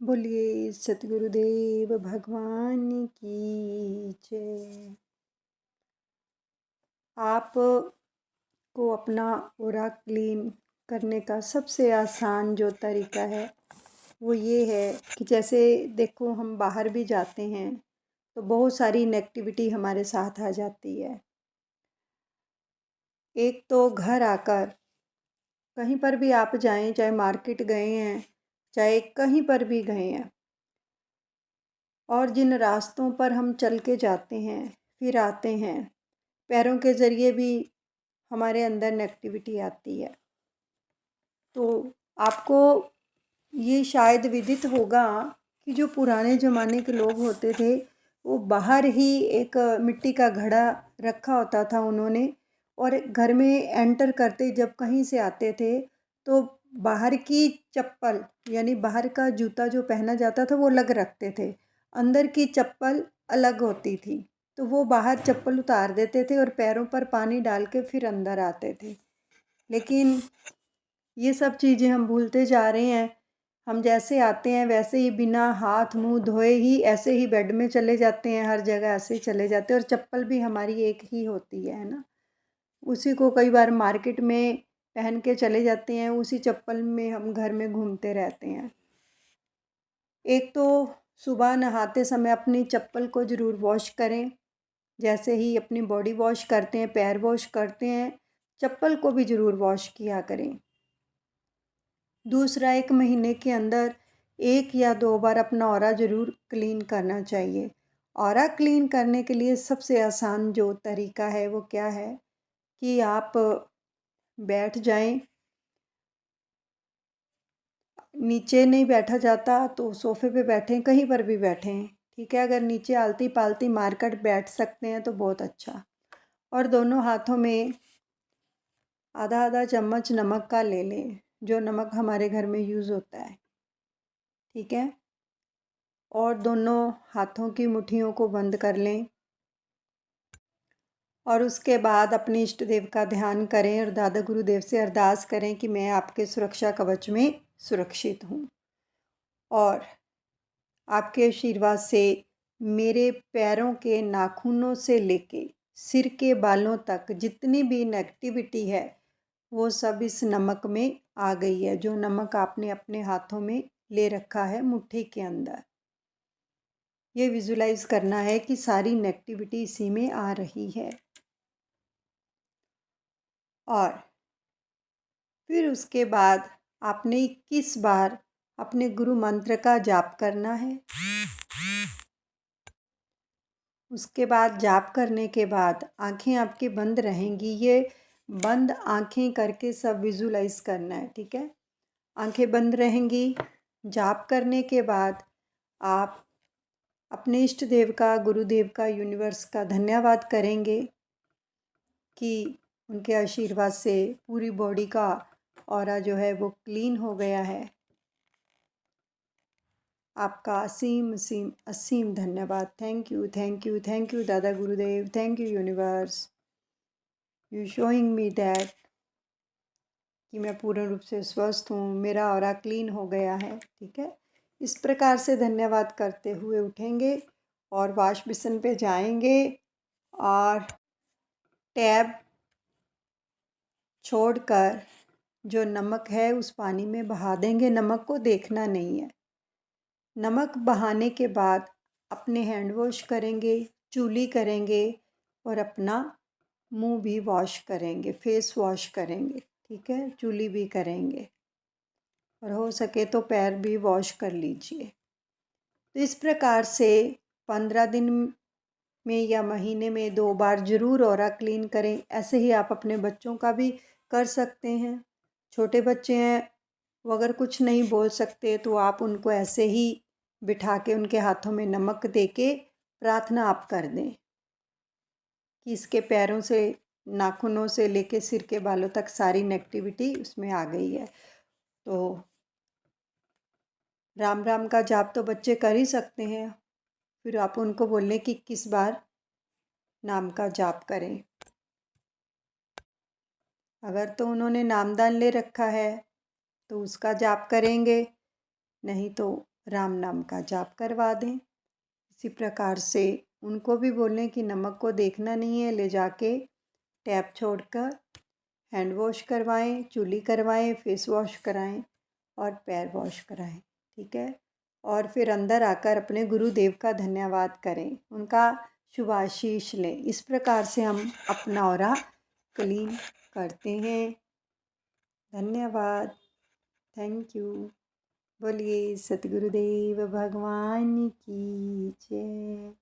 बोलिए सतगुरुदेव भगवान की जय। आप को अपना ओरा क्लीन करने का सबसे आसान जो तरीका है वो ये है कि जैसे देखो हम बाहर भी जाते हैं तो बहुत सारी नेगेटिविटी हमारे साथ आ जाती है। एक तो घर आकर कहीं पर भी आप जाएं, चाहे मार्केट गए हैं चाहे कहीं पर भी गए हैं, और जिन रास्तों पर हम चल के जाते हैं फिर आते हैं, पैरों के ज़रिए भी हमारे अंदर नेगेटिविटी आती है। तो आपको ये शायद विदित होगा कि जो पुराने ज़माने के लोग होते थे वो बाहर ही एक मिट्टी का घड़ा रखा होता था उन्होंने, और घर में एंटर करते जब कहीं से आते थे तो बाहर की चप्पल यानी बाहर का जूता जो पहना जाता था वो अलग रखते थे, अंदर की चप्पल अलग होती थी। तो वो बाहर चप्पल उतार देते थे और पैरों पर पानी डाल के फिर अंदर आते थे। लेकिन ये सब चीज़ें हम भूलते जा रहे हैं। हम जैसे आते हैं वैसे ही बिना हाथ मुंह धोए ही ऐसे ही बेड में चले जाते हैं, हर जगह ऐसे ही चले जाते हैं, और चप्पल भी हमारी एक ही होती है ना। उसी को कई बार मार्केट में पहन के चले जाते हैं, उसी चप्पल में हम घर में घूमते रहते हैं। एक तो सुबह नहाते समय अपनी चप्पल को ज़रूर वॉश करें, जैसे ही अपनी बॉडी वॉश करते हैं, पैर वॉश करते हैं, चप्पल को भी ज़रूर वॉश किया करें। दूसरा, 1 महीने के अंदर 1 या 2 बार अपना ऑरा ज़रूर क्लीन करना चाहिए। ऑरा क्लीन करने के लिए सबसे आसान जो तरीका है वो क्या है कि आप बैठ जाएं, नीचे नहीं बैठा जाता तो सोफ़े पे बैठें, कहीं पर भी बैठें, ठीक है। अगर नीचे आलती पालती मारकर बैठ सकते हैं तो बहुत अच्छा। और दोनों हाथों में आधा आधा चम्मच नमक का ले लें, जो नमक हमारे घर में यूज़ होता है, ठीक है। और दोनों हाथों की मुट्ठियों को बंद कर लें और उसके बाद अपने इष्ट देव का ध्यान करें और दादा गुरुदेव से अरदास करें कि मैं आपके सुरक्षा कवच में सुरक्षित हूँ, और आपके आशीर्वाद से मेरे पैरों के नाखूनों से लेके सिर के बालों तक जितनी भी नेगेटिविटी है वो सब इस नमक में आ गई है, जो नमक आपने अपने हाथों में ले रखा है मुट्ठी के अंदर। ये विजुलाइज करना है कि सारी नेगेटिविटी इसी में आ रही है। और फिर उसके बाद आपने 21 बार अपने गुरु मंत्र का जाप करना है। उसके बाद जाप करने के बाद आंखें आपकी बंद रहेंगी। ये बंद आंखें करके सब विजुलाइज करना है, ठीक है। आंखें बंद रहेंगी। जाप करने के बाद आप अपने इष्ट देव का, गुरुदेव का, यूनिवर्स का धन्यवाद करेंगे कि उनके आशीर्वाद से पूरी बॉडी का ऑरा जो है वो क्लीन हो गया है। आपका असीम असीम असीम धन्यवाद। Thank you, thank you, thank you दादा गुरुदेव, thank you universe, you showing me that कि मैं पूर्ण रूप से स्वस्थ हूँ, मेरा ऑरा क्लीन हो गया है, ठीक है। इस प्रकार से धन्यवाद करते हुए उठेंगे और वाश बेसिन पे जाएंगे और टैब छोड़कर जो नमक है उस पानी में बहा देंगे। नमक को देखना नहीं है। नमक बहाने के बाद अपने हैंड वॉश करेंगे, चूली करेंगे और अपना मुंह भी वॉश करेंगे, फेस वॉश करेंगे, ठीक है। चूली भी करेंगे और हो सके तो पैर भी वॉश कर लीजिए। तो इस प्रकार से 15 दिन में या महीने में 2 बार ज़रूर ऑरा क्लीन करें। ऐसे ही आप अपने बच्चों का भी कर सकते हैं। छोटे बच्चे हैं, वो अगर कुछ नहीं बोल सकते तो आप उनको ऐसे ही बिठा के उनके हाथों में नमक दे के प्रार्थना आप कर दें कि इसके पैरों से, नाखूनों से लेके सिर के बालों तक सारी नेगेटिविटी उसमें आ गई है। तो राम राम का जाप तो बच्चे कर ही सकते हैं। फिर आप उनको बोलें कि किस बार नाम का जाप करें। अगर तो उन्होंने नामदान ले रखा है तो उसका जाप करेंगे, नहीं तो राम नाम का जाप करवा दें। इसी प्रकार से उनको भी बोलें कि नमक को देखना नहीं है, ले जाके टैप छोड़कर हैंड वॉश करवाएं, चूली करवाएं, फेस वॉश कराएं और पैर वॉश कराएं। ठीक है। और फिर अंदर आकर अपने गुरुदेव का धन्यवाद करें, उनका शुभाशीष लें। इस प्रकार से हम अपना ऑरा क्लीन करते हैं। धन्यवाद। Thank you. बोलिए सतगुरुदेव भगवान की जय।